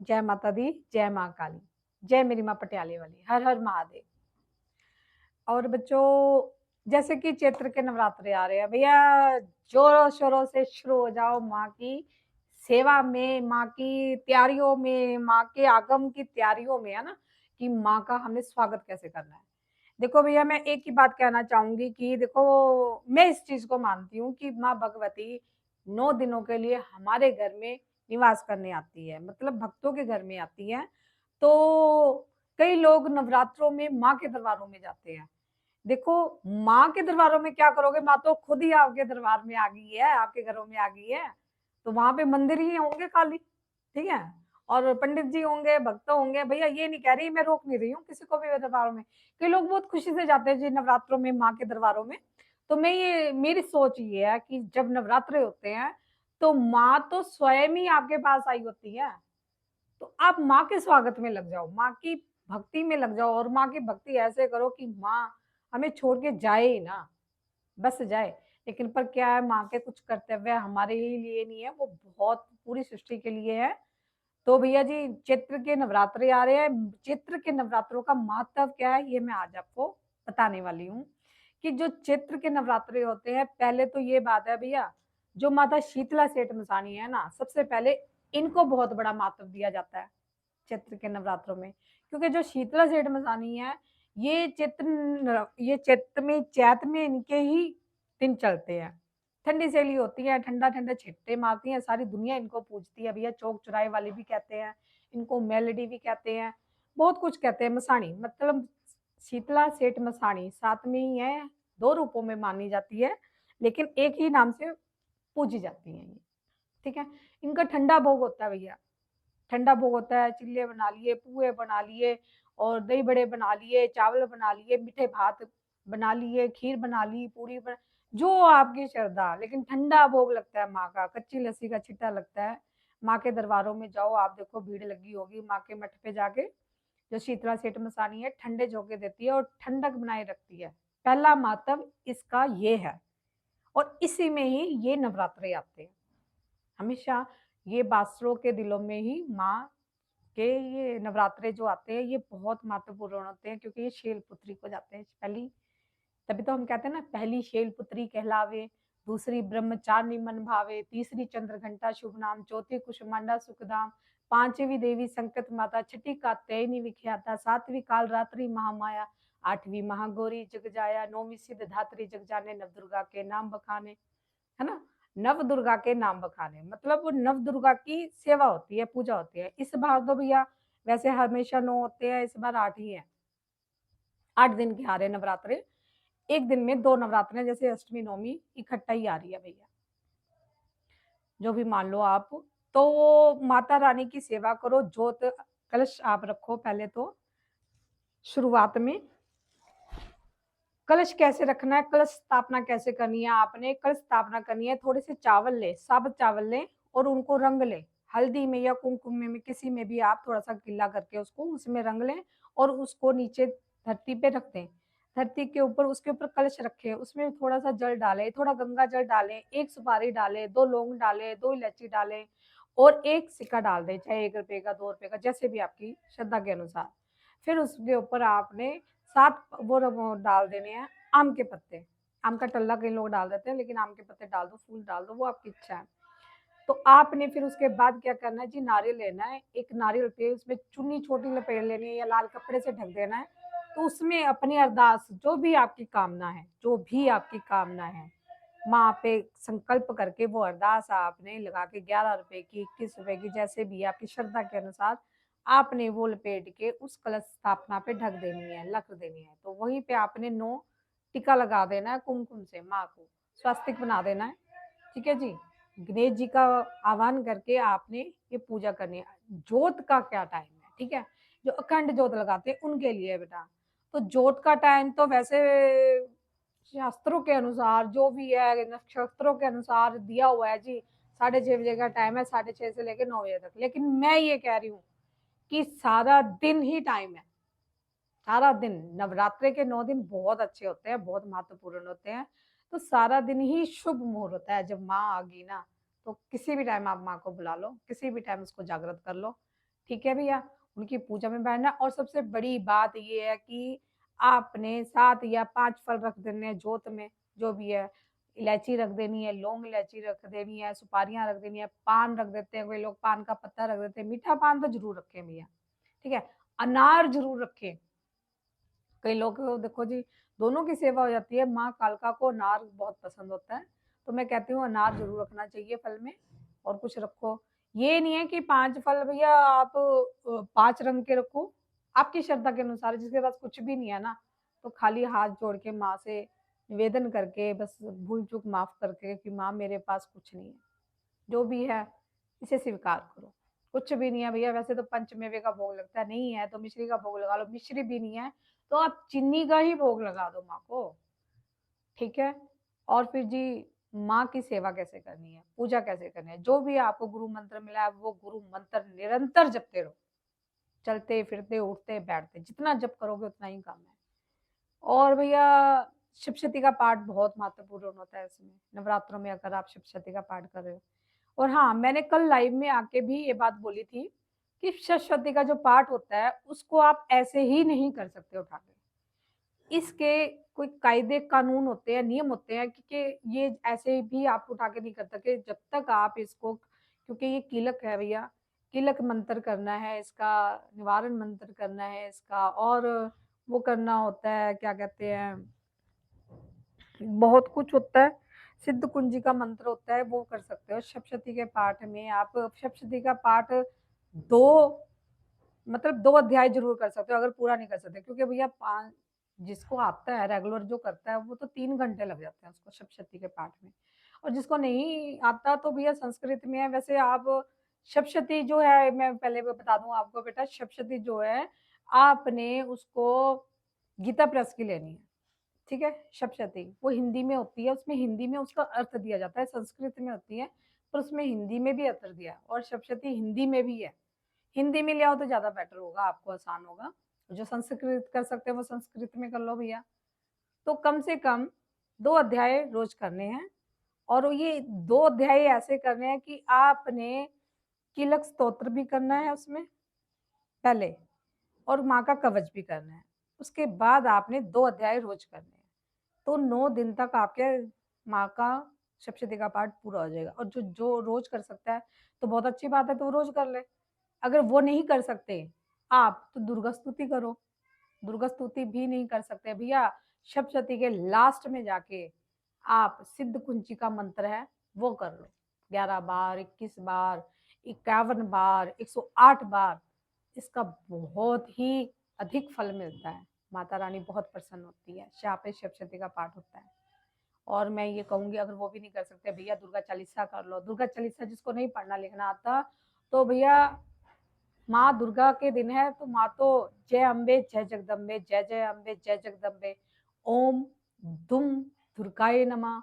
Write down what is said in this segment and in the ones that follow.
जय माता दी, जय माँ काली, जय मेरी माँ पटियाले वाली, हर हर महादेव। और बच्चों, जैसे कि चैत्र के नवरात्रे आ रहे हैं भैया, जोरों शोरों से शुरू हो जाओ माँ की सेवा में, माँ की तैयारियों में, माँ के आगम की तैयारियों में, है ना, कि माँ का हमें स्वागत कैसे करना है। देखो भैया, मैं एक ही बात कहना चाहूंगी कि देखो, मैं इस चीज को मानती हूँ कि माँ भगवती 9 दिनों के लिए हमारे घर में निवास करने आती है, मतलब भक्तों के घर में आती है। तो कई लोग नवरात्रों में माँ के दरबारों में जाते हैं। देखो, माँ के दरबारों में क्या करोगे, माँ तो खुद ही आपके दरबार में आ गई है, आपके घरों में आ गई है। तो वहां पे मंदिर ही होंगे खाली, ठीक है, और पंडित जी होंगे, भक्त होंगे। भैया ये नहीं कह रही, मैं रोक नहीं रही हूँ किसी को भी दरबारों में। कई लोग बहुत खुशी से जाते हैं जी नवरात्रों में माँ के दरबारों में। तो मैं ये, मेरी सोच ये है कि जब नवरात्रे होते हैं तो माँ तो स्वयं ही आपके पास आई होती है। तो आप माँ के स्वागत में लग जाओ, माँ की भक्ति में लग जाओ, और माँ की भक्ति ऐसे करो कि माँ हमें छोड़ के जाए ही ना, बस जाए। लेकिन पर क्या है, माँ के कुछ कर्तव्य हमारे ही लिए नहीं है, वो बहुत पूरी सृष्टि के लिए है। तो भैया जी, चैत्र के नवरात्रे आ रहे हैं। चैत्र के नवरात्रों का महत्व क्या है, ये मैं आज आपको बताने वाली हूँ। कि जो चैत्र के नवरात्रे होते हैं, पहले तो ये बात है भैया, जो माता शीतला सेठ मसानी है ना, सबसे पहले इनको बहुत बड़ा महत्व दिया जाता है चैत्र के नवरात्रों में। क्योंकि जो शीतला सेठ मसानी है, ये चैत में इनके ही दिन चलते हैं। ठंडी सहेली होती है, ठंडा ठंडा छिट्टे मारती हैं, सारी दुनिया इनको पूजती है भैया। चौक चुराहे वाली भी कहते हैं इनको, मेलोडी भी कहते हैं, बहुत कुछ कहते हैं। मसाणी मतलब शीतला सेठ मसाणी साथ में ही है, दो रूपों में मानी जाती है, लेकिन एक ही नाम से पूजी जाती है ये, ठीक है। इनका ठंडा भोग होता है भैया, ठंडा भोग होता है। चिल्ले बना लिए, पुए बना लिए, और दही बड़े बना लिए, चावल बना लिए, मीठे भात बना लिए, खीर बना ली, पूरी बना, जो आपकी श्रद्धा। लेकिन ठंडा भोग लगता है माँ का, कच्ची लस्सी का छिट्टा लगता है। माँ के दरबारों में जाओ आप, देखो भीड़ लगी होगी माँ के मठ पे जाके। जो शीतला सेठ मसानी है, ठंडे झोंके देती है और ठंडक बनाए रखती है। पहला महत्व इसका ये है, और इसी में ही ये नवरात्रे आते हैं हमेशा। ये बासुरों के दिलों में ही माँ के ये नवरात्रे जो आते हैं, ये बहुत महत्वपूर्ण होते हैं, क्योंकि ये शैलपुत्री को जाते हैं पहली। तभी तो हम कहते हैं ना, पहली शैलपुत्री कहलावे, दूसरी ब्रह्मचारिणी मन भावे, तीसरी चंद्रघंटा शुभ नाम, चौथी कुसुमांडा सुखधाम, पांचवी देवी संकट माता, छठी कात्यायनी विख्याता, सातवीं काल रात्रि महामाया, आठवीं महागौरी जग जाया, नौवीं सिद्ध धात्री जग जाने, नवदुर्गा के नाम बखाने, है ना। नव दुर्गा के नाम बखाने मतलब वो नव दुर्गा की सेवा होती है, पूजा होती है। इस बार तो भैया, वैसे हमेशा 9 होते हैं, इस बार 8 ही है। 8 दिन के आ रहे नवरात्रे, एक दिन में 2 नवरात्रे, जैसे अष्टमी नवमी इकट्ठा ही आ रही है भैया, जो भी मान लो आप। तो माता रानी की सेवा करो, जोत कलश आप रखो। पहले तो शुरुआत में कलश कैसे रखना है, कलश स्थापना कैसे करनी है, आपने कलश स्थापना करनी है। थोड़े से चावल ले, साबुत चावल ले, और उनको रंग ले, हल्दी में या कुमकुम में किसी में भी आप थोड़ा सा गिल्ला करके उसको उसमें रंग लें, और उसको नीचे धरती पे रख दें। धरती के ऊपर, उसके ऊपर कलश रखे, उसमें थोड़ा सा जल डाले, थोड़ा गंगा जल डाले, एक सुपारी डाले, 2 लौंग डाले, 2 इलायची डाले, और एक सिक्का डाल दें, चाहे 1 रुपए का, 2 रुपए का, जैसे भी आपकी श्रद्धा के अनुसार। फिर उसके ऊपर आपने 7 वो डाल देने हैं आम के पत्ते। आम का टल्ला कई लोग डाल देते हैं, लेकिन आम के पत्ते डाल दो, फूल डाल दो, वो आपकी इच्छा है। तो आपने फिर उसके बाद क्या करना है जी, नारियल लेना है, एक नारियल पे उसमें चुन्नी छोटी लपेट लेनी है या लाल कपड़े से ढक देना है। तो उसमें अपनी अरदास, जो भी आपकी कामना है, जो भी आपकी कामना है, माँ पे संकल्प करके वो अरदास आपने लगा के 11 रुपए की, 21 रुपए की, जैसे भी आपकी श्रद्धा के अनुसार आपने वो लपेट के उस कलश स्थापना पे ढक देनी है, लख देनी है। तो वहीं पे आपने 9 टीका लगा देना है कुमकुम से, माँ को स्वास्तिक बना देना है, ठीक है जी। गणेश जी का आह्वान करके आपने ये पूजा करनी है। जोत का क्या टाइम है, ठीक है, जो अखंड जोत लगाते हैं उनके लिए बेटा। तो जोत का टाइम तो वैसे शास्त्रों के अनुसार जो भी है, नक्षत्रों के अनुसार दिया हुआ है जी, 6:30 बजे का टाइम है, 6:30 से लेकर 9 बजे तक। लेकिन मैं ये कह रही हूँ कि सारा दिन ही टाइम है, सारा दिन। नवरात्रे के 9 दिन बहुत अच्छे होते हैं, बहुत महत्वपूर्ण होते हैं। तो सारा दिन ही शुभ मुहूर्त होता है। जब माँ आ गई ना, तो किसी भी टाइम आप माँ को बुला लो, किसी भी टाइम उसको जागृत कर लो, ठीक है भैया, उनकी पूजा में बैठना। और सबसे बड़ी बात ये है कि आपने 7 या 5 फल रख देने हैं जोत में, जो भी है, इलायची रख देनी है, लौंग इलायची रख देनी है, सुपारियाँ रख देनी है, पान रख देते हैं, कोई लोग पान का पत्ता रख देते हैं, मीठा पान तो ज़रूर रखें भैया, ठीक है? अनार ज़रूर रखें। कई लोग देखो जी, दोनों की सेवा हो जाती है, माँ कालका को अनार बहुत पसंद होता है, तो मैं कहती हूँ अनार ज़रूर रखना चाहिए फल में। और कुछ रखो, ये नहीं है कि 5 फल भैया आप 5 रंग के रखो, आपकी श्रद्धा के अनुसार। जिसके पास कुछ भी नहीं है ना, तो खाली हाथ जोड़ के माँ से निवेदन करके, बस भूल-चूक माफ़ करके कि माँ मेरे पास कुछ नहीं है, जो भी है इसे स्वीकार करो। कुछ भी नहीं है भैया, वैसे तो पंचमेवे का भोग लगता है, नहीं है तो मिश्री का भोग लगा लो, मिश्री भी नहीं है तो आप चीनी का ही भोग लगा दो माँ को, ठीक है? और फिर जी, माँ की सेवा कैसे करनी है, पूजा कैसे करनी है, जो भी आपको गुरु मंत्र मिला है वो गुरु मंत्र निरंतर जपते रहो, चलते फिरते उठते बैठते, जितना जप करोगे उतना ही कम है। और भैया, सप्तशती का पाठ बहुत महत्वपूर्ण होता है इसमें, नवरात्रों में अगर आप सप्तशती का पाठ कर रहे हो। और हाँ, मैंने कल लाइव में आके भी ये बात बोली थी कि सप्तशती का जो पाठ होता है उसको आप ऐसे ही नहीं कर सकते उठा के। इसके कोई कायदे कानून होते हैं, नियम होते हैं कि ये ऐसे भी आप उठा के नहीं कर सकते जब तक आप इसको, क्योंकि ये कीलक है भैया, कीलक मंत्र करना है इसका, निवारण मंत्र करना है इसका, और वो करना होता है, क्या कहते हैं, बहुत कुछ होता है, सिद्ध कुंजी का मंत्र होता है, वो कर सकते हो। सप्तशती के पाठ में आप सप्तशती का पाठ 2 मतलब 2 अध्याय ज़रूर कर सकते हो, अगर पूरा नहीं कर सकते, क्योंकि भैया 5 जिसको आता है रेगुलर जो करता है वो तो 3 घंटे लग जाते हैं उसको सप्तशती के पाठ में। और जिसको नहीं आता तो भैया संस्कृत में है, वैसे आप सप्तशती जो है, मैं पहले बता दूँ आपको बेटा, सप्तशती जो है आपने उसको गीता प्रेस की लेनी है, ठीक है? सप्तशती वो हिंदी में होती है, उसमें हिंदी में उसका अर्थ दिया जाता है, संस्कृत में होती है पर उसमें हिंदी में भी अर्थ दिया है, और सप्तशती हिंदी में भी है। हिंदी में ले आओ तो ज़्यादा बेटर होगा, आपको आसान होगा। जो संस्कृत कर सकते हैं वो संस्कृत में कर लो भैया। तो कम से कम 2 अध्याय रोज़ करने हैं, और ये 2 अध्याय ऐसे करने हैं कि आपने कीलक स्तोत्र भी करना है उसमें पहले, और माँ का कवच भी करना है। उसके बाद आपने 2 अध्याय रोज़ करने हैं। तो 9 दिन तक आपके माँ का सप्तशती का पाठ पूरा हो जाएगा। और जो जो रोज़ कर सकता है तो बहुत अच्छी बात है, तो वो रोज़ कर ले। अगर वो नहीं कर सकते आप, तो दुर्गा स्तुति करो। दुर्गा स्तुति भी नहीं कर सकते भैया, सप्तशती के लास्ट में जाके आप सिद्ध कुंजी का मंत्र है वो कर लो, 11 बार, 21 बार, 51 बार, 108 बार। इसका बहुत ही अधिक फल मिलता है, माता रानी बहुत प्रसन्न होती है, यहाँ पे सप्तशती का पाठ होता है। और मैं ये कहूँगी, अगर वो भी नहीं कर सकते भैया, दुर्गा चालीसा कर लो। दुर्गा चालीसा जिसको नहीं पढ़ना लिखना आता, तो भैया माँ दुर्गा के दिन है तो माँ तो जय अम्बे जय जगदम्बे, जय जय अम्बे जय जगदम्बे, ओम दुम दुर्गाय नमः,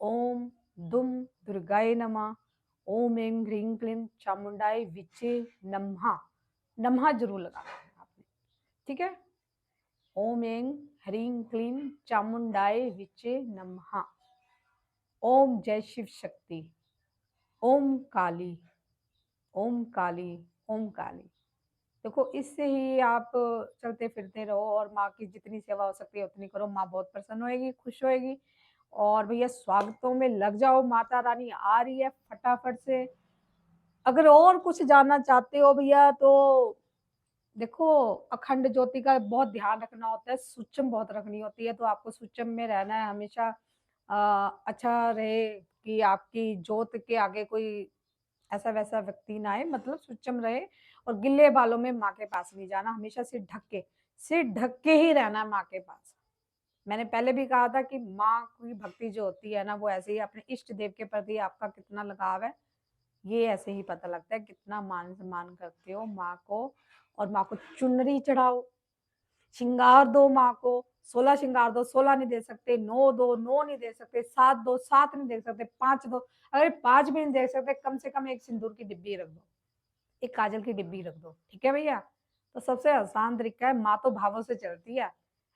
ओम दुम दुर्गाय नमः, ओम ऐं ह्रीं क्लीं चामुंडाय विचे नमः। नमः जरूर लगाना है आपने, ठीक है? ओम ऐं ह्रीं क्लीं चामुंडाय विचे नमः, ओम जय शिव शक्ति, ओम काली, ओम काली, ओम काली। देखो, इससे ही आप चलते फिरते रहो और माँ की जितनी सेवा हो सकती है उतनी करो, माँ बहुत प्रसन्न होएगी, खुश होएगी। और भैया स्वागतों में लग जाओ, माता रानी आ रही है फटाफट से। अगर और कुछ जानना चाहते हो भैया तो देखो, अखंड ज्योति का बहुत ध्यान रखना होता है, सूक्ष्म बहुत रखनी होती है, तो आपको सूक्ष्म में रहना है हमेशा। अच्छा रहे कि आपकी ज्योत के आगे कोई ऐसा वैसा व्यक्ति ना आए, मतलब सूक्ष्म रहे। और गिल्ले बालों में माँ के पास नहीं जाना, हमेशा सिर ढक के ही रहना माँ के पास। मैंने पहले भी कहा था कि माँ की भक्ति जो होती है ना, वो ऐसे ही अपने इष्ट देव के प्रति आपका कितना लगाव है, ये ऐसे ही पता लगता है, कितना मान सम्मान करते हो माँ को। और माँ को चुनरी चढ़ाओ, श्रृंगार दो माँ को, 16 श्रृंगार दो, 16 नहीं दे सकते, 9 दो, 9 नहीं दे सकते, 7 दो, 7 नहीं दे सकते, 5 दो। अगर 5 भी नहीं दे सकते, कम से कम एक सिंदूर की डिब्बी रख दो, एक काजल की डिब्बी रख दो, ठीक है भैया? तो सबसे आसान तरीका है, माँ तो भावों से चलती है।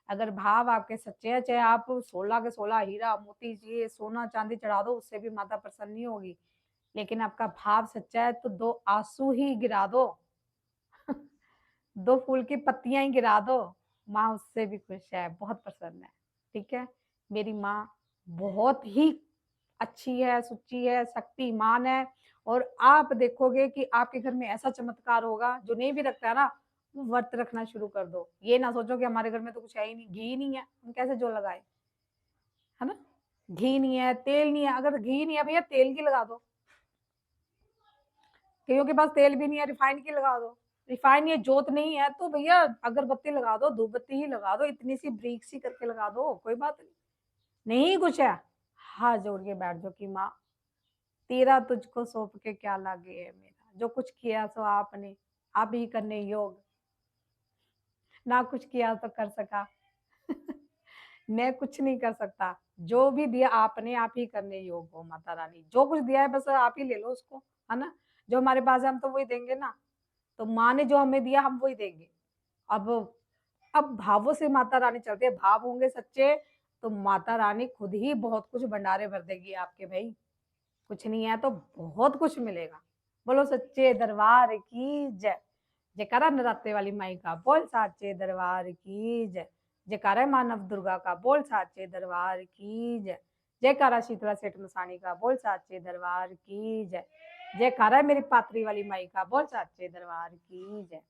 अगर भाव आपके सच्चे हैं, चाहे आप 16 के 16 हीरा मोती ये सोना चांदी चढ़ा दो, उससे भी माता प्रसन्न नहीं होगी। लेकिन आपका भाव सच्चा है तो 2 आंसू ही गिरा दो, 2 फूल की पत्तियां ही गिरा दो, माँ उससे भी खुश है, बहुत प्रसन्न है। ठीक है, मेरी माँ बहुत ही अच्छी है, सुच्ची है, शक्तिमान है। और आप देखोगे कि आपके घर में ऐसा चमत्कार होगा, जो नहीं भी रखता है ना, वो व्रत रखना शुरू कर दो। ये ना सोचो कि हमारे घर में तो कुछ है ही नहीं, घी नहीं है, हम कैसे जो लगाए, है ना? घी नहीं है, तेल नहीं है, अगर घी नहीं है भैया तेल की लगा दो। कईयों के पास तेल भी नहीं है, रिफाइंड की लगा दो। रिफाइंड या जोत नहीं है तो भैया अगरबत्ती लगा दो, धूप बत्ती ही लगा दो, इतनी सी ब्रीक सी करके लगा दो, कोई बात नहीं। नहीं कुछ है, हाथ जोड़ के बैठ जाओ कि माँ तेरा तुझको सौंप के क्या लागे है मेरा, जो कुछ किया सो आपने, आप ही करने योग, ना कुछ किया तो कर सका। मैं कुछ नहीं कर सकता, जो भी दिया आपने, आप ही करने योग हो माता रानी। जो कुछ दिया है बस आप ही ले लो उसको, है ना? जो हमारे पास है हम तो वही देंगे ना। तो माँ ने जो हमें दिया हम वही देंगे। अब अब भावों से माता रानी चलती है, भाव होंगे सच्चे तो माता रानी खुद ही बहुत कुछ भंडारे भर देगी आपके भाई। कुछ नहीं है तो बहुत कुछ मिलेगा। बोलो सच्चे दरबार की जय। जयकारा नराते वाली माई का बोल साचे दरबार की जय। जयकारा मानव दुर्गा का बोल साचे दरबार की जय। जयकारा शीतला सेठ मसानी का बोल साचे दरबार की जय। जयकारा मेरी पात्री वाली माई का बोल साचे दरबार की जय।